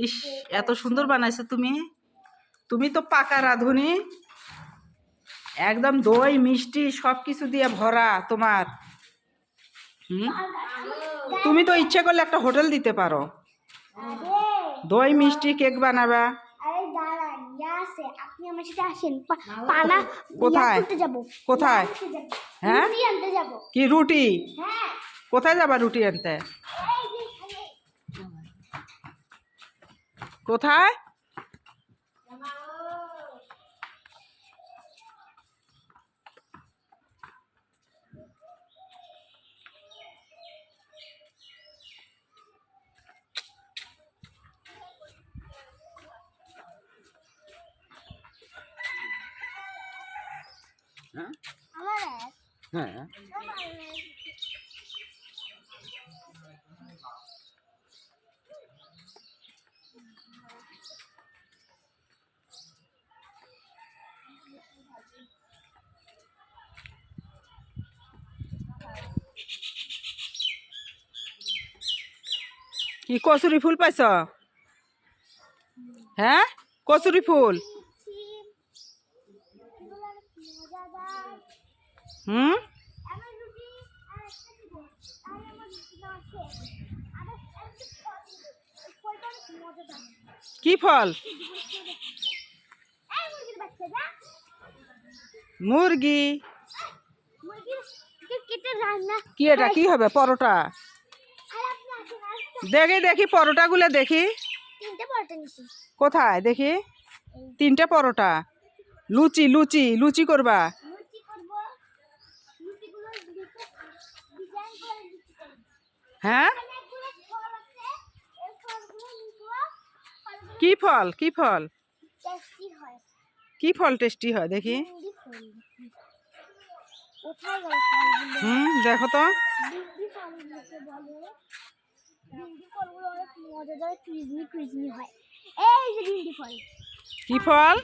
ইস, এত সুন্দর বানাইছো তুমি। তুমি তো পাকা রাঁধুনি, একদম দই মিষ্টি সব কিছু দিয়ে ভরা তোমার। তুমি তো ইচ্ছে করলে একটা হোটেল দিতে পারো, দই মিষ্টি কেক বানাবা। কোথায় কোথায়? হ্যাঁ, কি রুটি? কোথায় যাবা রুটি আনতে? কোথায়? হ্যাঁ, কি কচুরি ফুল পাইছ? হ্যাঁ, কচুরি ফুল। হুম, কি ফল? মুরগি। কি এটা কি হবে? পরোটা? দেখি দেখি পরোটা গুলো দেখি। কোথায় দেখি? 3টে পরোটা। লুচি লুচি লুচি করবা? হ্যাঁ, কি ফল? কি ফল? কি ফল টেস্টি হয় দেখি? দেখো তো। কি ফল?